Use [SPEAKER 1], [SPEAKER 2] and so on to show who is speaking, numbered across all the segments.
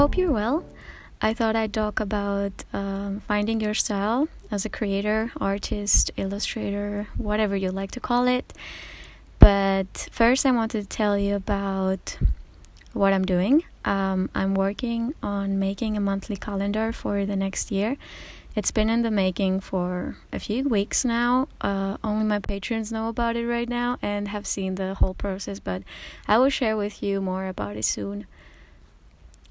[SPEAKER 1] hope you're well. I thought I'd talk about finding your style as a creator, artist, illustrator, whatever you like to call it. But first, I wanted to tell you about what I'm doing. I'm working on making a monthly calendar for the next year. It's been in the making for a few weeks now. Only my patrons know about it right now and have seen the whole process, but I will share with you more about it soon.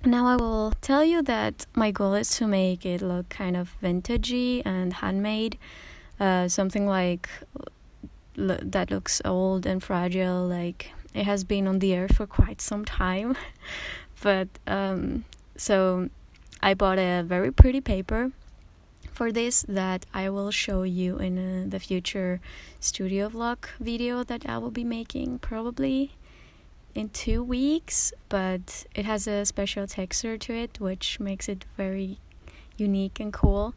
[SPEAKER 1] Now I will tell you that my goal is to make it look kind of vintagey and handmade, something like that looks old and fragile, like it has been on the earth for quite some time. But so I bought a very pretty paper for this that I will show you in the future studio vlog video that I will be making probably in 2 weeks, but it has a special texture to it which makes it very unique and cool.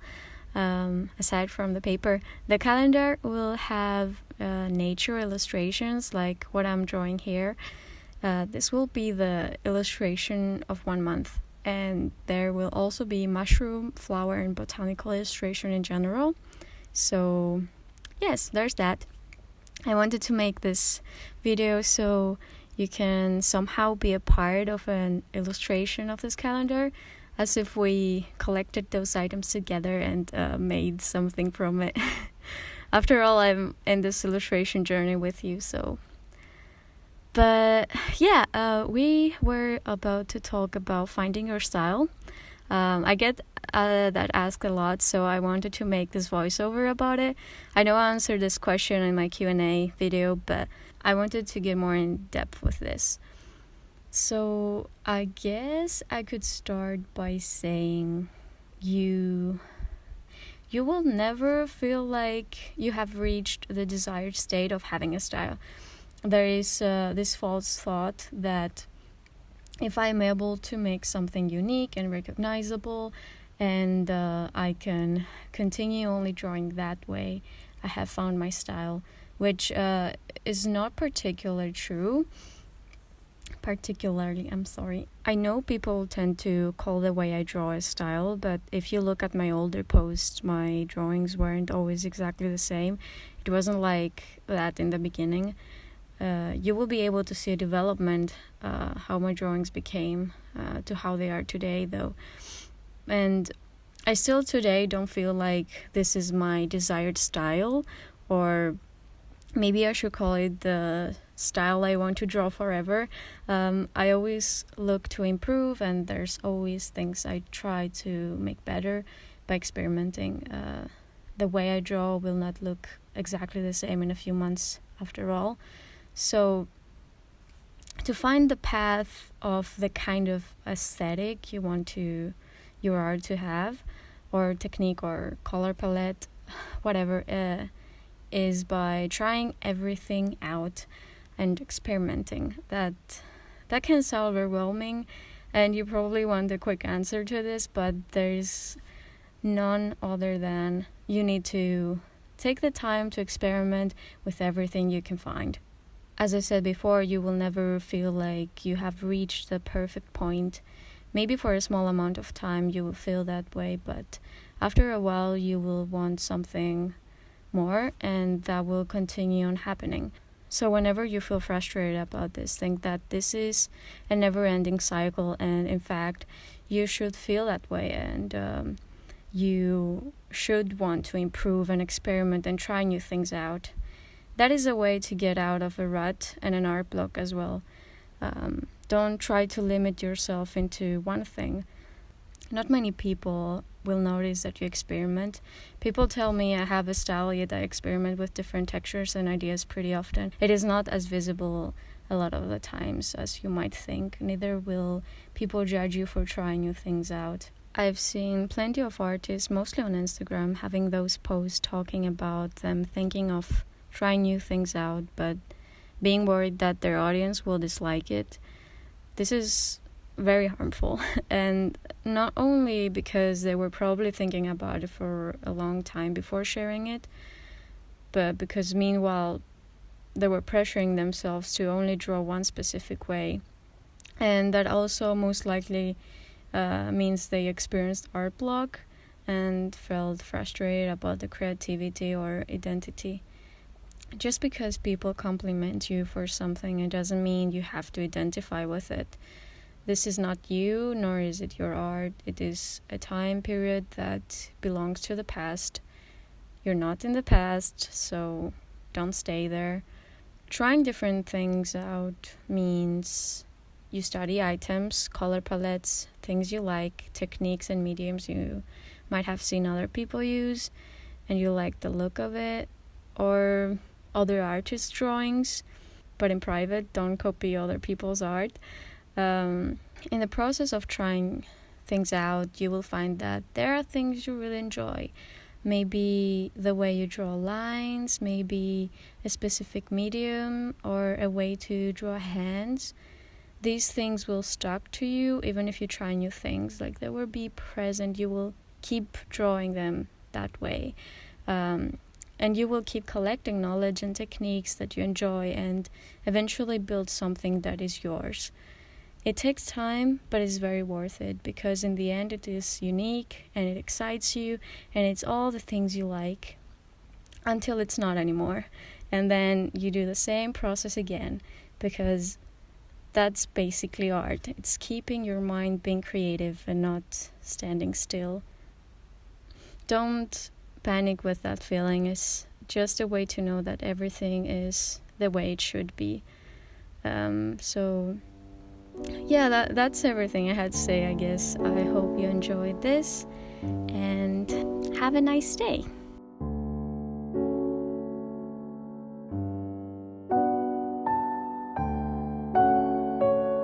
[SPEAKER 1] Aside from the paper, the calendar will have nature illustrations like what I'm drawing here. This will be the illustration of 1 month, and there will also be mushroom, flower, and botanical illustration in general. So yes, there's that. I wanted to make this video so you can somehow be a part of an illustration of this calendar, as if we collected those items together and made something from it. After all, I'm in this illustration journey with you, so. But yeah, we were about to talk about finding your style. I get that asked a lot, so I wanted to make this voiceover about it. I know I answered this question in my Q&A video, but I wanted to get more in depth with this. So I guess I could start by saying you will never feel like you have reached the desired state of having a style. There is this false thought that if I'm able to make something unique and recognizable and I can continue only drawing that way, I have found my style, which is not particularly true. I know people tend to call the way I draw a style, but if you look at my older posts, my drawings weren't always exactly the same. It wasn't like that in the beginning. You will be able to see a development, how my drawings became to how they are today, though. And I still today don't feel like this is my desired style, or maybe I should call it the style I want to draw forever. I always look to improve, and there's always things I try to make better by experimenting. The way I draw will not look exactly the same in a few months after all. So to find the path of the kind of aesthetic you want your art to have, or technique or color palette, whatever, is by trying everything out and experimenting. That can sound overwhelming, and you probably want a quick answer to this, but there's none other than you need to take the time to experiment with everything you can find. As I said before, you will never feel like you have reached the perfect point. Maybe for a small amount of time you will feel that way, but after a while you will want something more, and that will continue on happening. So whenever you feel frustrated about this, think that this is a never-ending cycle, and in fact you should feel that way, and you should want to improve and experiment and try new things out. That is a way to get out of a rut and an art block as well. Don't try to limit yourself into one thing. Not many people will notice that you experiment. People tell me I have a style, yet I experiment with different textures and ideas pretty often. It is not as visible a lot of the times as you might think. Neither will people judge you for trying new things out. I've seen plenty of artists, mostly on Instagram, having those posts talking about them thinking of trying new things out, but being worried that their audience will dislike it. This is very harmful, and not only because they were probably thinking about it for a long time before sharing it, but because meanwhile they were pressuring themselves to only draw one specific way, and that also most likely means they experienced art block and felt frustrated about the creativity or identity. Just because people compliment you for something, it doesn't mean you have to identify with it. This is not you, nor is it your art. It is a time period that belongs to the past. You're not in the past, so don't stay there. Trying different things out means you study items, color palettes, things you like, techniques and mediums you might have seen other people use, and you like the look of it, or other artists' drawings, but in private, don't copy other people's art. In the process of trying things out, you will find that there are things you really enjoy. Maybe the way you draw lines, maybe a specific medium, or a way to draw hands. These things will stuck to you even if you try new things. Like, they will be present. You will keep drawing them that way. And you will keep collecting knowledge and techniques that you enjoy and eventually build something that is yours. It takes time, but it's very worth it, because in the end it is unique and it excites you and it's all the things you like until it's not anymore. And then you do the same process again, because that's basically art. It's keeping your mind being creative and not standing still. Don't panic with that feeling. It's just a way to know that everything is the way it should be. So yeah, that's everything I had to say, I guess. I hope you enjoyed this, and have a nice day.